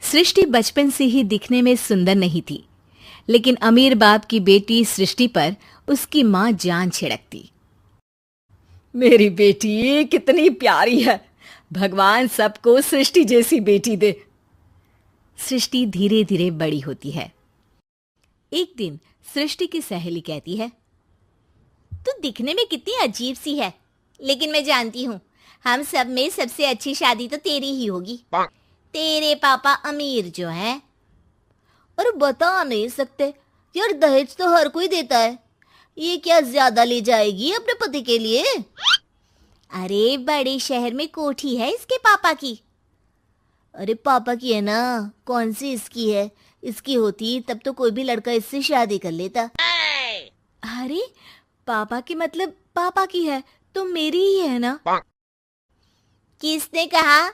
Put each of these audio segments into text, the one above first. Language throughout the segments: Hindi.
सृष्टि बचपन से ही दिखने में सुंदर नहीं थी, लेकिन अमीर बाप की बेटी सृष्टि पर उसकी माँ जान छिड़कती। मेरी बेटी कितनी प्यारी है, भगवान सबको सृष्टि जैसी बेटी दे। सृष्टि धीरे धीरे बड़ी होती है। एक दिन सृष्टि की सहेली कहती है, तू दिखने में कितनी अजीब सी है, लेकिन मैं जानती हूँ हम सब में सबसे अच्छी शादी तो तेरी ही होगी। तेरे पापा अमीर जो हैं। और बता नहीं सकते यार, दहेज तो हर कोई देता है, ये क्या ज्यादा ले जाएगी अपने पति के लिए? अरे बड़े शहर में कोठी है इसके पापा की। अरे पापा की है ना, कौन सी इसकी है? इसकी होती तब तो कोई भी लड़का इससे शादी कर लेता। अरे पापा की मतलब पापा की है तो मेरी ही है ना? किसने कहा?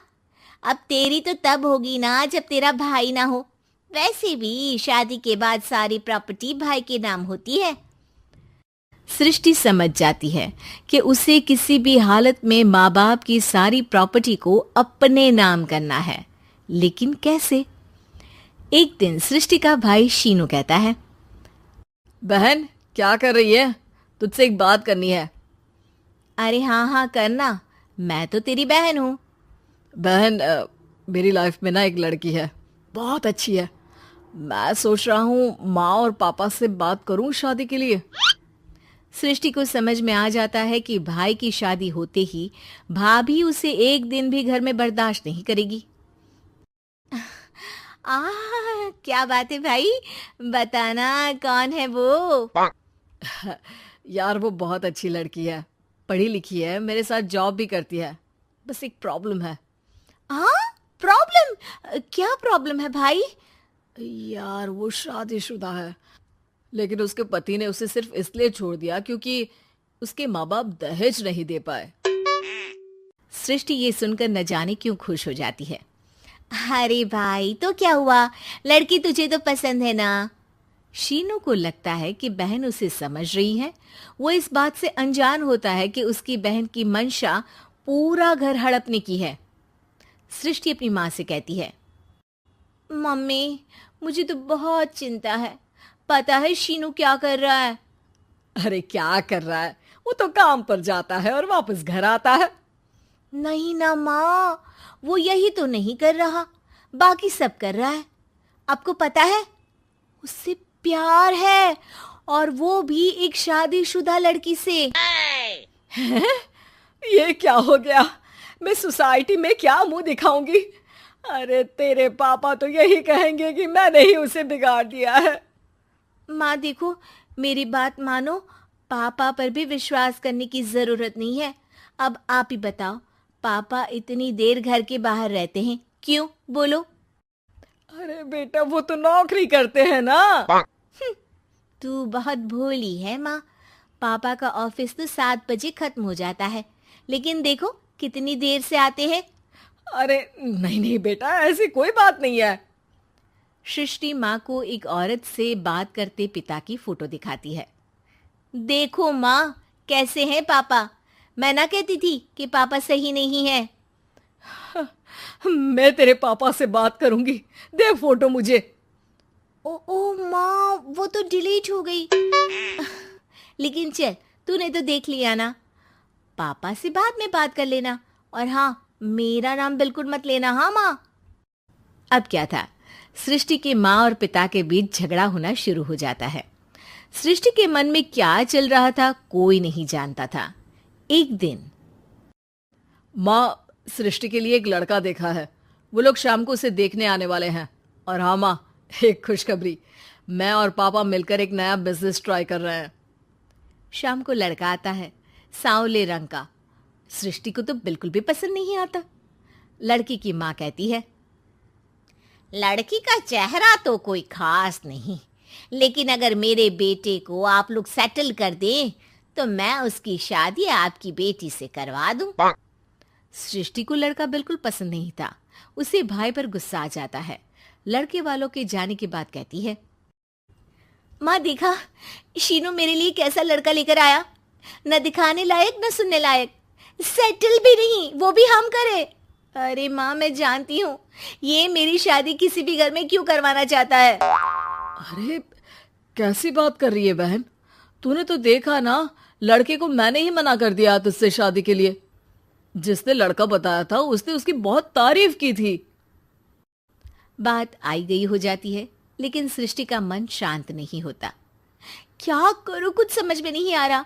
अब तेरी तो तब होगी ना जब तेरा भाई ना हो। वैसे भी शादी के बाद सारी प्रॉपर्टी भाई के नाम होती है। सृष्टि समझ जाती है कि उसे किसी भी हालत में माँ बाप की सारी प्रॉपर्टी को अपने नाम करना है, लेकिन कैसे? एक दिन सृष्टि का भाई शीनू कहता है, बहन क्या कर रही है? तुझसे एक बात करनी है। अरे हाँ हाँ करना, मैं तो तेरी बहन हूँ। बहन मेरी लाइफ में ना एक लड़की है, बहुत अच्छी है। मैं सोच रहा हूँ माँ और पापा से बात करूँ शादी के लिए। सृष्टि को समझ में आ जाता है कि भाई की शादी होते ही भाभी उसे एक दिन भी घर में बर्दाश्त नहीं करेगी। क्या बात है भाई, बताना कौन है वो? यार वो बहुत अच्छी लड़की है, पढ़ी लिखी है, मेरे साथ जॉब भी करती है। बस एक प्रॉब्लम है। प्रॉब्लम? क्या प्रॉब्लम है भाई? यार वो शादीशुदा है, लेकिन उसके पति ने उसे सिर्फ इसलिए छोड़ दिया क्योंकि उसके माँ बाप दहेज नहीं दे पाए। सृष्टि ये सुनकर न जाने क्यों खुश हो जाती है। अरे भाई तो क्या हुआ, लड़की तुझे तो पसंद है ना? शीनू को लगता है कि बहन उसे समझ रही है। वो इस बात से अनजान होता है कि उसकी बहन की मंशा पूरा घर हड़पने की है। सृष्टि अपनी माँ से कहती है, मम्मी मुझे तो बहुत चिंता है। पता है शीनू क्या कर रहा है? अरे क्या कर रहा है? वो तो काम पर जाता है और वापस घर आता है। नहीं ना माँ, वो यही तो नहीं कर रहा, बाकी सब कर रहा है। आपको पता है उससे प्यार है, और वो भी एक शादीशुदा लड़की से। ये क्या हो गया? मैं सोसाइटी में क्या मुंह दिखाऊंगी? अरे तेरे पापा तो यही कहेंगे कि मैंने ही उसे बिगाड़ दिया है। माँ देखो, मेरी बात मानो, पापा पर भी विश्वास करने की जरूरत नहीं है। अब आप ही बताओ, पापा इतनी देर घर के बाहर रहते हैं क्यों? बोलो। अरे बेटा वो तो नौकरी करते हैं ना। तू बहुत भोली है माँ। पापा का ऑफिस तो 7 बजे खत्म हो जाता है, लेकिन देखो कितनी देर से आते हैं। अरे नहीं नहीं बेटा, ऐसी कोई बात नहीं है। सृष्टि माँ को एक औरत से बात करते पिता की फोटो दिखाती है। देखो माँ, कैसे हैं पापा? मैं ना कहती थी कि पापा सही नहीं है। मैं तेरे पापा से बात करूंगी, दे फोटो मुझे। ओ माँ, वो तो डिलीट हो गई। लेकिन चल, तूने तो देख लिया ना। पापा से बाद में बात कर लेना, और हाँ, मेरा नाम बिल्कुल मत लेना। हाँ माँ। अब क्या था, सृष्टि के माँ और पिता के बीच झगड़ा होना शुरू हो जाता है। सृष्टि के मन में क्या चल रहा था कोई नहीं जानता था। एक दिन, माँ सृष्टि के लिए एक लड़का देखा है, वो लोग शाम को उसे देखने आने वाले हैं। और हाँ माँ, एक खुशखबरी, मैं और पापा मिलकर एक नया बिजनेस ट्राई कर रहे हैं। शाम को लड़का आता है, सांवले रंग का। सृष्टि को तो बिल्कुल भी पसंद नहीं आता। लड़की की माँ कहती है, लड़की का चेहरा तो कोई खास नहीं, लेकिन अगर मेरे बेटे को आप लोग सेटल कर दें तो मैं उसकी शादी आपकी बेटी से करवा दूं। सृष्टि को लड़का बिल्कुल पसंद नहीं था। उसे भाई पर गुस्सा आ जाता है। लड़के वालों के जाने के बाद कहती है, माँ देखा, शीनू मेरे लिए कैसा लड़का लेकर आया। न दिखाने लायक न सुनने लायक, सेटल भी नहीं, वो भी हम करे। अरे माँ, मैं जानती हूँ ये मेरी शादी किसी भी घर में क्यों करवाना चाहता है। अरे कैसी बात कर रही है बहन? तूने तो देखा ना, लड़के को मैंने ही मना कर दिया तुझसे शादी के लिए। जिसने लड़का बताया था उसने उसकी बहुत तारीफ की थी। बात आई गई हो जाती है, लेकिन सृष्टि का मन शांत नहीं होता। क्या करूं, कुछ समझ में नहीं आ रहा।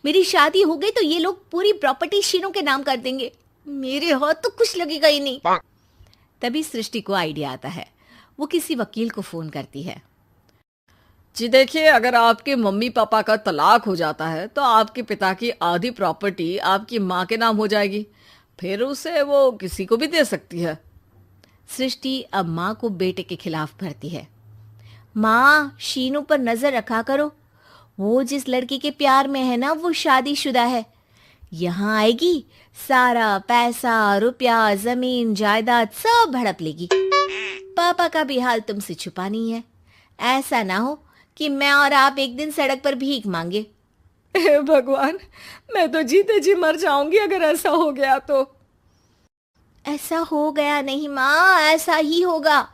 मेरी शादी हो गई तो ये लोग पूरी प्रॉपर्टी शीनू के नाम कर देंगे, मेरे हाथ तो कुछ लगेगा ही नहीं। तभी सृष्टि को आइडिया आता है। वो किसी वकील को फोन करती है। जी देखिए, अगर आपके मम्मी पापा का तलाक हो जाता है तो आपके पिता की आधी प्रॉपर्टी आपकी माँ के नाम हो जाएगी, फिर उसे वो किसी को भी दे सकती है। सृष्टि अब माँ को बेटे के खिलाफ भरती है। माँ, शीनू पर नजर रखा करो, वो जिस लड़की के प्यार में है ना वो शादीशुदा है। यहाँ आएगी, सारा पैसा रुपया जमीन जायदाद सब हड़प लेगी। पापा का भी हाल तुमसे छुपा नहीं है। ऐसा ना हो कि मैं और आप एक दिन सड़क पर भीख मांगे। हे भगवान, मैं तो जीते जी मर जाऊंगी अगर ऐसा हो गया तो। ऐसा हो गया नहीं माँ, ऐसा ही होगा।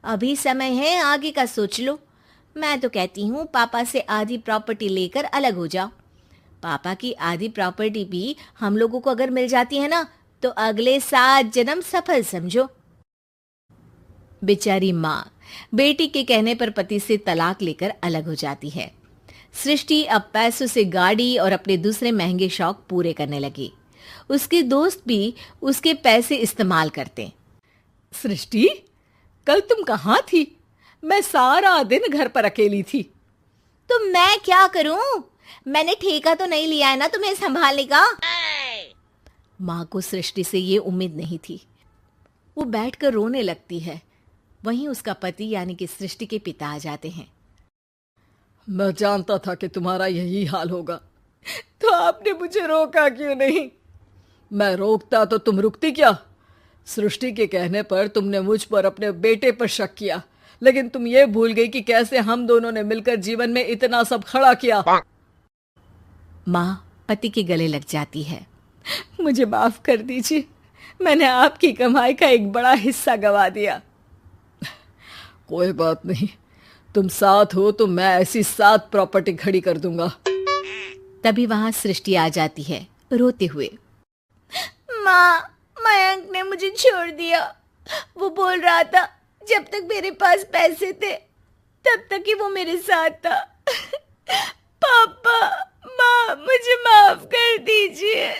अभी समय है, आगे का सोच लो। मैं तो कहती हूँ पापा से आधी प्रॉपर्टी लेकर अलग हो जाओ। पापा की आधी प्रॉपर्टी भी हम लोगों को अगर मिल जाती है ना तो अगले 7 जन्म सफल समझो। बेचारी माँ बेटी के कहने पर पति से तलाक लेकर अलग हो जाती है। सृष्टि अब पैसों से गाड़ी और अपने दूसरे महंगे शौक पूरे करने लगी। उसके दोस्त भी उसके पैसे इस्तेमाल करते। सृष्टि, कल तुम कहाँ थी? मैं सारा दिन घर पर अकेली थी। तो मैं क्या करूं? मैंने ठेका तो नहीं लिया है ना तुम्हें संभालने का। माँ को सृष्टि से ये उम्मीद नहीं थी। वो बैठकर रोने लगती है। वहीं उसका पति यानी कि सृष्टि के पिता आ जाते हैं। मैं जानता था कि तुम्हारा यही हाल होगा, तो आपने मुझे रोका क्यों नहीं? मैं रोकता तो तुम रुकती क्या? सृष्टि के कहने पर तुमने मुझ पर अपने बेटे पर शक किया, लेकिन तुम ये भूल गई कि कैसे हम दोनों ने मिलकर जीवन में इतना सब खड़ा किया। माँ पति के गले लग जाती है। मुझे माफ कर दीजिए, मैंने आपकी कमाई का एक बड़ा हिस्सा गवा दिया। कोई बात नहीं, तुम साथ हो तो मैं ऐसी 7 प्रॉपर्टी खड़ी कर दूंगा। तभी वहां सृष्टि आ जाती है रोते हुए। माँ, मयंक ने मुझे छोड़ दिया। वो बोल रहा था जब तक मेरे पास पैसे थे तब तक ही वो मेरे साथ था। पापा, माँ, मुझे माफ कर दीजिए।